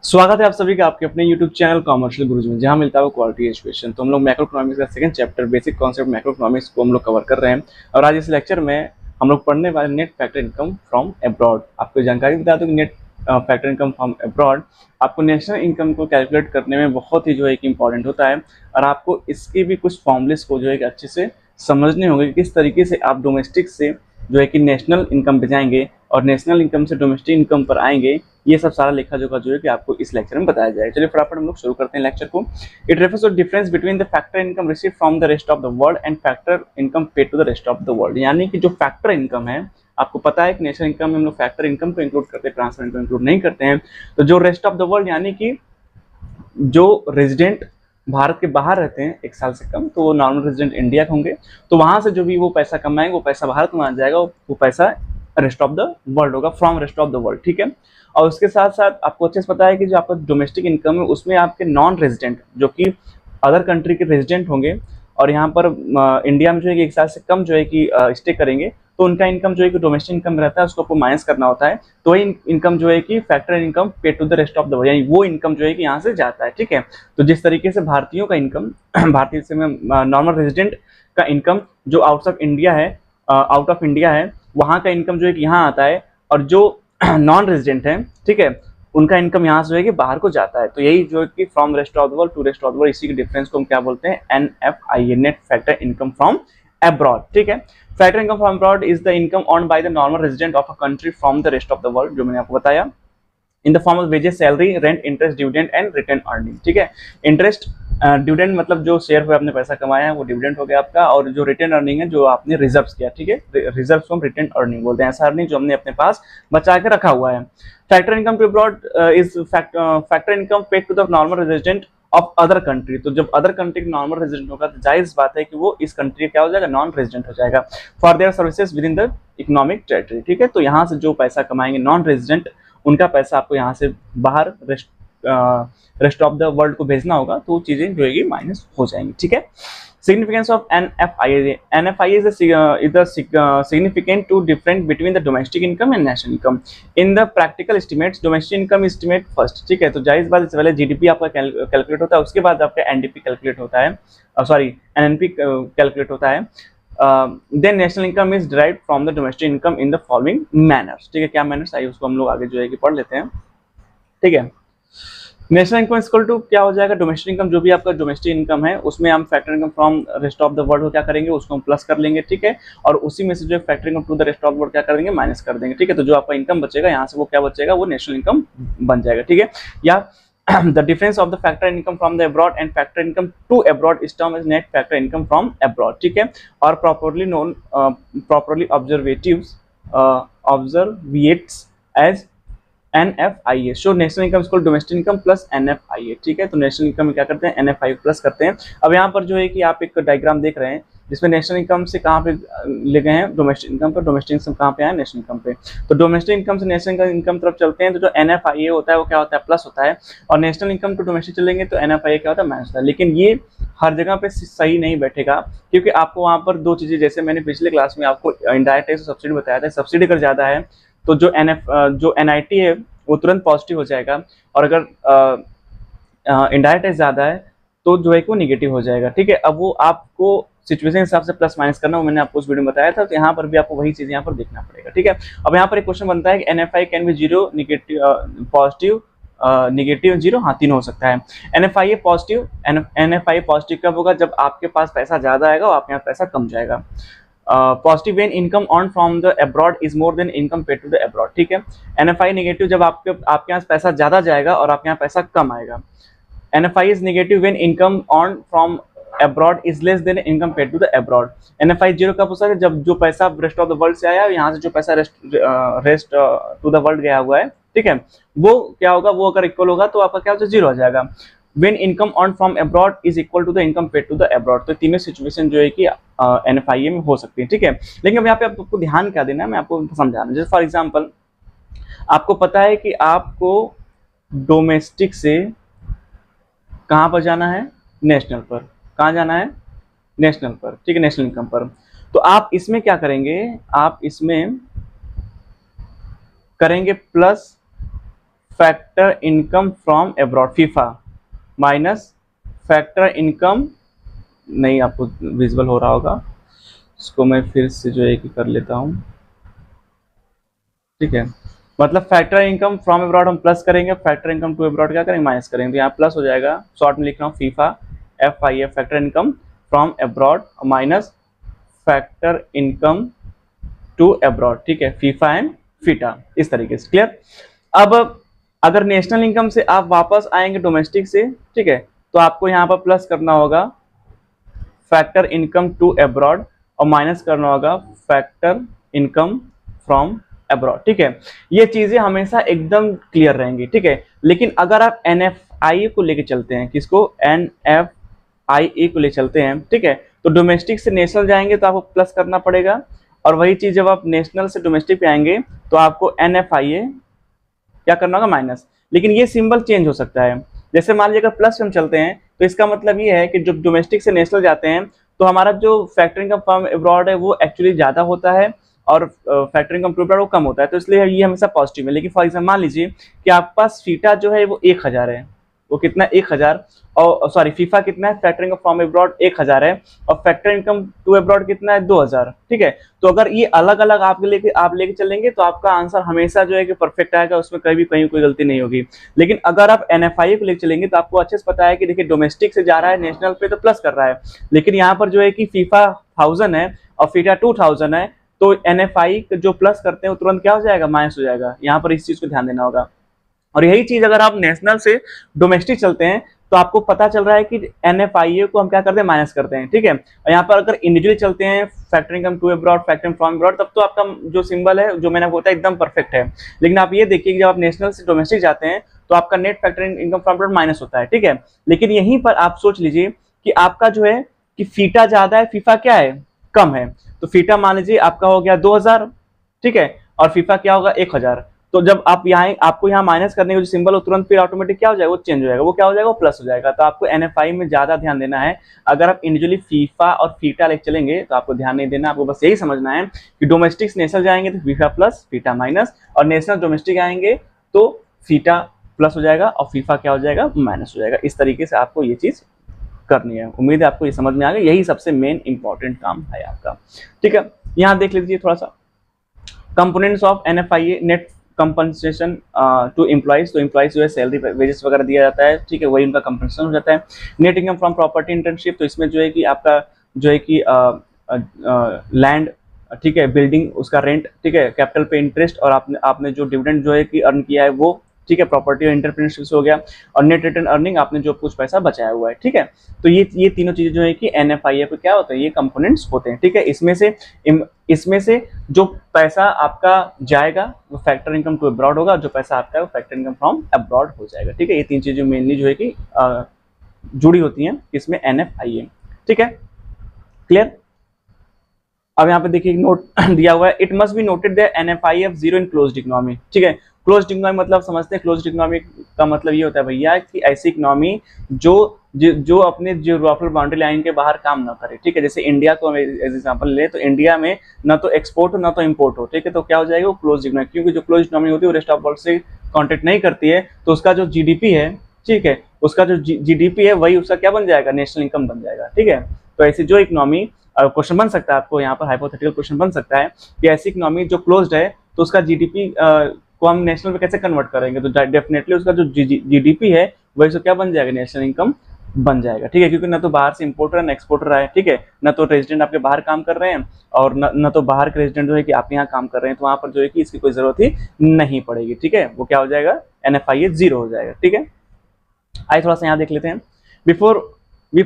स्वागत है आप सभी का आपके अपने YouTube चैनल कॉमर्शियल गुरुजी में, जहां मिलता है क्वालिटी एजुकेशन। तो हम लोग मैक्रो इकोनॉमिक्स का second chapter basic concept macro economics को हम लोग कवर कर रहे हैं। और आज इस लेक्चर में हम लोग पढ़ने वाले net factor income from abroad. आपको जानकारी बता दूं कि net factor income from abroad आपको नेशनल इनकम को कैलकुलेट करने में बहुत ही जो है कि इंपॉर्टेंट होता है। और आपको इसके भी कुछ फॉर्मूलेस को जो है कि अच्छे से समझने होंगे कि किस तरीके से आप डोमेस्टिक से जो है कि नेशनल इनकम पे जाएंगे और नेशनल इनकम से डोमेस्टिक इनकम पर आएंगे। ये सब सारा लेखा जोखा जो है कि आपको इस लेक्चर में बताया जाएगा। चलिए फटाफट हम लोग शुरू करते हैं लेक्चर को। It refers to difference between the factor income receive from the rest of the world and factor income paid to the rest of the world. यानी कि जो फैक्टर इनकम है, आपको पता है कि नेशनल इनकम में हम लोग फैक्टर इनकम को इंक्लूड करते हैं, ट्रांसफर इनकम इंक्लूड नहीं करते हैं। तो जो रेस्ट ऑफ द वर्ल्ड यानी कि जो रेजिडेंट भारत के बाहर रहते हैं एक साल से कम, तो वो नॉर्मल रेजिडेंट इंडिया के होंगे। तो वहां से जो भी वो पैसा कमाएंगे वो पैसा भारत में आ जाएगा, वो पैसा रेस्ट ऑफ द वर्ल्ड होगा, from rest of the world. ठीक है। और उसके साथ साथ आपको अच्छे से पता है कि जो आपका डोमेस्टिक इनकम है उसमें आपके नॉन रेजिडेंट जो कि अदर कंट्री के रेजिडेंट होंगे और यहाँ पर इंडिया में जो है कि एक साल से कम जो है कि स्टे करेंगे, तो उनका इनकम जो है कि डोमेस्टिक इनकम रहता है, उसको आपको माइनस करना होता है। तो वही इनकम जो है कि factor income pay to the rest of the world, यानी वो इनकम जो है कि यहाँ से जाता है। ठीक है। तो जिस तरीके से भारतीयों का इनकम भारतीय से नॉर्मल रेजिडेंट का इनकम जो आउट ऑफ इंडिया है, वहाँ का इनकम जो है कि यहाँ आता है, और जो नॉन रेजिडेंट है, ठीक है, उनका इनकम यहाँ से जो है कि बाहर को जाता है। तो यही जो है कि from rest of the world to rest of the world, इसी के डिफरेंस को हम क्या बोलते हैं, NFIA, net factor income from abroad. ठीक है। Factor income from abroad is the income earned by the normal resident of a country from the rest of the world, जो मैंने आपको बताया, in the form of wages, salary, rent, interest, dividend and return earning. ठीक है। Interest dividend मतलब जो share पे आपने पैसा कमाया है वो डिविडेंड हो गया आपका, और जो रिटर्न अर्निंग है जो आपने रिजर्व किया। ठीक है। रिजर्व को हम रिटर्न अर्निंग बोलते हैं, ऐसा अर्निंग जो हमने अपने पास बचा के रखा हुआ है। Factor income to abroad is factor income paid to the normal resident of other country. तो जब अदर कंट्री नॉर्मल रेजिडेंट होगा तो जायज बात है कि वो इस कंट्री क्या हो जाएगा, नॉन रेजिडेंट हो जाएगा, for their services with in the economic territory. ठीक है। तो यहाँ से जो पैसा कमाएंगे नॉन रेजिडेंट, उनका पैसा आपको यहाँ से बाहर रेस्ट ऑफ द वर्ल्ड को भेजना होगा, तो चीजें जो है माइनस हो जाएंगी। ठीक है। Significance of NFIA. NFIA is the significant to different between the domestic income and national income. In the practical estimates, domestic income estimate first. ठीक है। तो जाहिर बात इससे पहले GDP आपका कैलकुलेट होता है, उसके बाद आपका NDP कैलकुलेट होता है, सॉरी NNP कैलकुलेट होता है। Then national income is derived from the domestic income in the following manners. ठीक है। क्या मैनर्स आइए उसको हम लोग आगे जो है कि पढ़ लेते हैं। ठीक है। नेशनल इनकम इक्वल टू क्या हो जाएगा, डोमेस्टिक इनकम, जो भी आपका डोमेस्टिक इनकम है उसमें हम factor income from rest of the world को क्या करेंगे, उसको हम प्लस कर लेंगे। ठीक है। और उसी में से जो factor income to the rest of the world क्या कर देंगे, माइनस कर देंगे। ठीक है। तो जो आपका इनकम बचेगा यहाँ से वो क्या बचेगा, वो नेशनल इनकम बन जाएगा। ठीक है। या the difference of the factor income from the abroad and factor income to abroad is termed as net factor income from abroad. ठीक है। और properly known properly observates as NFIA, show national income equal domestic income plus NFIA। ठीक है। तो national income में क्या करते हैं, NFIA प्लस करते हैं। अब यहाँ पर जो है कि आप एक डायग्राम देख रहे हैं जिसमें नेशनल इनकम से कहाँ पे ले गए हैं, डोमेस्टिक इनकम पर, डोमेस्टिक इनकम कहाँ पे आया, नेशनल इनकम पे। तो डोमेस्टिक इनकम से नेशनल इनकम तरफ चलते हैं तो जो NFIA होता है वो क्या होता है, प्लस होता है, और नेशनल इनकम टू डोमेस्टिक चलेंगे तो NFIA क्या होता है, माइनस होता है। लेकिन ये हर जगह पे सही नहीं बैठेगा, क्योंकि आपको वहाँ पर दो चीजें, जैसे मैंने पिछले क्लास में आपको इंडायरेक्ट टैक्स सब्सिडी बताया था, सब्सिडी अगर ज्यादा है तो जो NIT है वो तुरंत पॉजिटिव हो जाएगा, और अगर इंडायरेक्ट टैक्स ज्यादा है तो जो है वो निगेटिव हो जाएगा। ठीक है। अब वो आपको सिचुएशन हिसाब से प्लस माइनस करना, वो मैंने आपको उस वीडियो में बताया था, तो यहाँ पर भी आपको वही चीज यहाँ पर देखना पड़ेगा। ठीक है। अब यहाँ पर एक क्वेश्चन बनता है कि NFI can be zero, negative, positive, negative, zero, हाँ तीनों हो सकता है। NFIA पॉजिटिव, NFIA पॉजिटिव कब होगा, जब आपके पास पैसा ज्यादा आएगा और आपके यहाँ पैसा कम जाएगा। Positive when income earn from the abroad is more than income paid to the abroad. ठीक है। NFI नेगेटिव जब आपके यहाँ पैसा ज्यादा जाएगा और आपके यहाँ पैसा कम आएगा। NFI is negative when income earn from abroad is less than income paid to the abroad. NFI zero कब हो सकता है, जब जो पैसा रेस्ट ऑफ द वर्ल्ड से आया, यहाँ से जो पैसा रेस्ट टू द वर्ल्ड गया हुआ है, ठीक है, वो क्या होगा, वो अगर इक्वल होगा तो आपका क्या हो जाएगा, जीरो हो जाएगा। when income earned from abroad is equal to the income paid to the abroad। तो तीनों सिचुएशन जो है कि NFIA में हो सकती है। ठीक है। लेकिन अब यहाँ पे आपको ध्यान क्या देना है, मैं आपको समझा रहा हूँ। जैसे फॉर एग्जांपल आपको पता है कि आपको डोमेस्टिक से कहाँ पर जाना है, नेशनल पर। कहाँ जाना है, नेशनल पर। ठीक है, नेशनल इनकम पर। तो आप इसमें क्या करेंगे, आप इसमें करेंगे plus factor income from abroad FIFA minus factor income, नहीं आपको विजुअल हो रहा होगा, इसको मैं फिर से जो है कि कर लेता हूँ, ठीक है। मतलब फैक्टर इनकम फ्रॉम अब्रॉड हम प्लस करेंगे, फैक्टर इनकम टू अब्रॉड क्या करेंगे, माइनस करेंगे, तो यहाँ प्लस हो जाएगा, शॉर्ट में लिख रहा हूँ FIFA FIF factor income from abroad minus factor income to abroad, ठीक है, फीफा एंड फीटा, इस तरीके से। क्लियर। अब अगर नेशनल इनकम से आप वापस आएंगे डोमेस्टिक से, ठीक है, तो आपको यहाँ पर प्लस करना होगा फैक्टर इनकम टू अब्रॉड और माइनस करना होगा फैक्टर इनकम फ्रॉम अब्रॉड, ठीक है। ये चीजें हमेशा एकदम क्लियर रहेंगी, ठीक है। लेकिन अगर आप NFIA को लेके चलते हैं, किसको, NFIA को ले चलते हैं, ठीक है, तो डोमेस्टिक से नेशनल जाएंगे तो आपको प्लस करना पड़ेगा, और वही चीज जब आप नेशनल से डोमेस्टिक पे आएंगे तो आपको NFIA क्या करना होगा, माइनस। लेकिन ये सिंबल चेंज हो सकता है। जैसे मान लीजिए अगर प्लस हम चलते हैं तो इसका मतलब ये है कि जब डोमेस्टिक से नेशनल जाते हैं तो हमारा जो फैक्टर इनकम फ्रॉम अब्रॉड है वो एक्चुअली ज़्यादा होता है और फैक्टर इनकम टू अब्रॉड वो कम होता है, तो इसलिए ये हमेशा पॉजिटिव है। लेकिन फॉर एग्जाम्पल मान लीजिए कि आपके पास फीटा जो है वो 1000 है, वो कितना 1000, और सॉरी फीफा कितना है, फैक्टर इनकम फ्रॉम अब्रॉड 1000 है, और फैक्टर इनकम टू अब्रॉड कितना है 2000, ठीक है। तो अगर ये अलग अलग आप लेके चलेंगे तो आपका आंसर हमेशा जो है कि परफेक्ट आएगा, उसमें कभी कहीं कोई गलती नहीं होगी। लेकिन अगर आप NFIA को लेके चलेंगे तो आपको अच्छे से पता है कि देखिए डोमेस्टिक से जा रहा है नेशनल पे तो प्लस कर रहा है, लेकिन यहाँ पर जो है कि फीफा 1000 है और फीटा 2000 है, तो NFI जो प्लस करते हैं वो तुरंत क्या हो जाएगा, माइनस हो जाएगा। यहाँ पर इस चीज को ध्यान देना होगा। और यही चीज अगर आप नेशनल से डोमेस्टिक चलते हैं तो आपको पता चल रहा है कि NFIA को हम क्या करते हैं, माइनस करते हैं, ठीक है। और यहाँ पर अगर इंडिविजुअली चलते हैं factor income to abroad, factor income from abroad, तब तो आपका जो सिंबल है जो मैंने बताया एकदम परफेक्ट है। लेकिन आप ये देखिए कि जब आप नेशनल से डोमेस्टिक जाते हैं तो आपका net factor income from abroad minus होता है, ठीक है। लेकिन यहीं पर आप सोच लीजिए कि आपका जो है कि फीटा ज्यादा है, फीफा क्या है, कम है, तो फीटा मान लीजिए आपका हो गया 2000, ठीक है, और फीफा क्या होगा 1000। तो जब आप यहाँ आपको यहाँ माइनस करने का जो सिंबल हो तुरंत फिर ऑटोमेटिक क्या हो जाएगा, वो चेंज हो जाएगा, वो क्या हो जाएगा, वो प्लस हो जाएगा। तो आपको NFI में ज्यादा ध्यान देना है। अगर आप इंडिविजुअली फीफा और फीटा लेके चलेंगे तो आपको ध्यान नहीं देना, आपको बस यही समझना है कि डोमेस्टिक से नेशनल जाएंगे तो फीफा प्लस फीटा माइनस, और नेशनल डोमेस्टिक आएंगे तो फीटा प्लस हो जाएगा और फीफा क्या हो जाएगा, माइनस हो जाएगा। इस तरीके से आपको ये चीज करनी है। उम्मीद है आपको ये समझ में आ गया, यही सबसे मेन इंपॉर्टेंट काम है आपका, ठीक है। यहाँ देख लीजिए थोड़ा सा components of NFIA, net compensation to employees, तो एम्प्लॉइज जो है सैलरी वेजेस वगैरह दिया जाता है, ठीक है, वही उनका कंपनसेशन हो जाता है। Net income from property internship, तो इसमें जो है कि आपका जो है कि लैंड, ठीक है, बिल्डिंग उसका रेंट, ठीक है, कैपिटल पे इंटरेस्ट, और आपने जो डिविडेंड जो है कि अर्न किया है वो, ठीक है, प्रॉपर्टी और इंटरप्रेन्योरशिप से हो गया, और नेट रिटर्न अर्निंग आपने जो कुछ पैसा बचाया हुआ है, ठीक है। तो ये तीनों चीजें जो है कि NFIA पे क्या होता है, ये कंपोनेंट्स होते हैं, ठीक है। इसमें से जो पैसा आपका जाएगा वो फैक्टर इनकम टू अब्रॉड होगा, जो पैसा आपका है वो फैक्टर इनकम फ्रॉम अब्रॉड हो जाएगा, ठीक है। ये तीन चीजें मेनली जो है कि जुड़ी होती हैं इसमें NFIA, ठीक है, क्लियर। अब यहाँ पे देखिए नोट दिया हुआ है, it must be noted that NFIF zero in closed economy, ठीक है। क्लोज्ड इकोनॉमी मतलब समझते हैं, क्लोज्ड इकोनॉमी का मतलब ये होता है भैया कि ऐसी इकोनॉमी जो अपने जियोग्राफिकल बाउंड्री लाइन के बाहर काम ना करे, ठीक है। जैसे इंडिया को एग्जांपल ले तो इंडिया में ना तो एक्सपोर्ट हो ना तो इम्पोर्ट हो, ठीक है, तो क्या हो जाएगा वो क्लोज्ड इकोनॉमी, क्योंकि जो क्लोज्ड इकोनॉमी होती है वो रेस्ट ऑफ वर्ल्ड से कॉन्टेक्ट नहीं करती है, तो उसका जो GDP है, ठीक है, उसका जो GDP है वही उसका क्या बन जाएगा, नेशनल इनकम बन जाएगा, ठीक है। तो ऐसी जो इकोनॉमी, क्वेश्चन बन सकता है आपको यहाँ पर, हाइपोथेटिकल क्वेश्चन बन सकता है कि ऐसी इकोनॉमी जो क्लोज्ड है तो उसका GDP को हम नेशनल पे कैसे कन्वर्ट करेंगे, तो डेफिनेटली उसका जो GDP है वही तो क्या बन जाएगा, नेशनल इनकम बन जाएगा, ठीक है। क्योंकि ना तो बाहर से इंपोर्टर है ना एक्सपोर्टर है, ठीक है, ना तो रेजिडेंट आपके बाहर काम कर रहे हैं और न तो बाहर के रेजिडेंट जो है कि आप यहाँ काम कर रहे हैं, तो वहाँ पर जो है कि इसकी कोई जरूरत ही नहीं पड़ेगी, ठीक है। वो क्या हो जाएगा, NFIA जीरो हो जाएगा, ठीक है। आइए थोड़ा सा यहाँ देख लेते हैं। Before we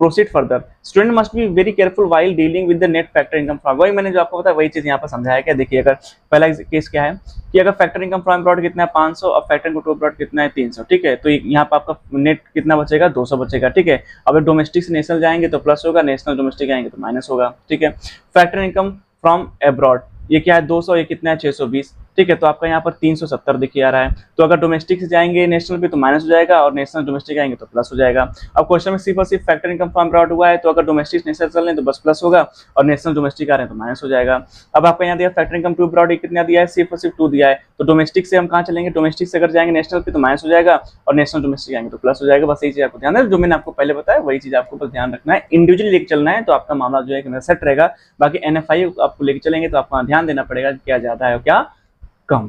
proceed further, student must be very careful while dealing with the net factor income from, वही मैंने जो आपको बताया वही चीज यहाँ पर समझाया। क्या देखिए, अगर पहला केस क्या है कि अगर फैक्टर इनकम फ्रॉम अब्रॉड कितना है 500 और फैक्टर इनकम टू अब्रॉड कितना है 300, ठीक है, तो यहाँ पर आपका नेट कितना बचेगा, 200 बचेगा, ठीक है। अगर डोमेस्टिक से नेशनल जाएंगे तो प्लस होगा, नेशनल डोमेस्टिक आएंगे तो माइनस होगा, ठीक है। फैक्टर इनकम फ्रॉम अब्रॉड ये क्या है 200, ये कितना है 620, ठीक है, तो आपका यहाँ पर 370 देखिए आ रहा है। तो अगर डोमेस्टिक से जाएंगे नेशनल पे तो माइनस हो जाएगा, और नेशनल डोमेस्टिक आएंगे तो प्लस हो जाएगा। अब क्वेश्चन में सिर्फ और सिर्फ फैक्टर इनकम फॉर्म ब्रॉड हुआ है, तो अगर डोमेस्टिक नेशनल चल रहे हैं तो बस प्लस होगा, और नेशनल डोमेस्टिक आ रहे हैं तो माइनस हो जाएगा। अब आपका यहाँ दिया फैक्टर इनकम टू ब्रॉड कितना दिया है, सिर्फ और सिर्फ 2 दिया है। तो डोमेस्टिक से हम कहाँ चलेंगे, डोमेस्टिक से अगर जाएंगे नेशनल पे तो माइनस हो जाएगा, और नेशनल डोमेस्टिक आएंगे तो प्लस हो जाएगा। बस यही चीज आपको ध्यान है, जो मैंने आपको पहले बताया वही चीज आपको बस ध्यान रखना है। इंडिविजुअली लेके चलना है तो आपका मामला जो है सेट रहेगा। बाकी NFI आपको लेके चलेंगे तो आपको ध्यान देना पड़ेगा क्या ज्यादा है और क्या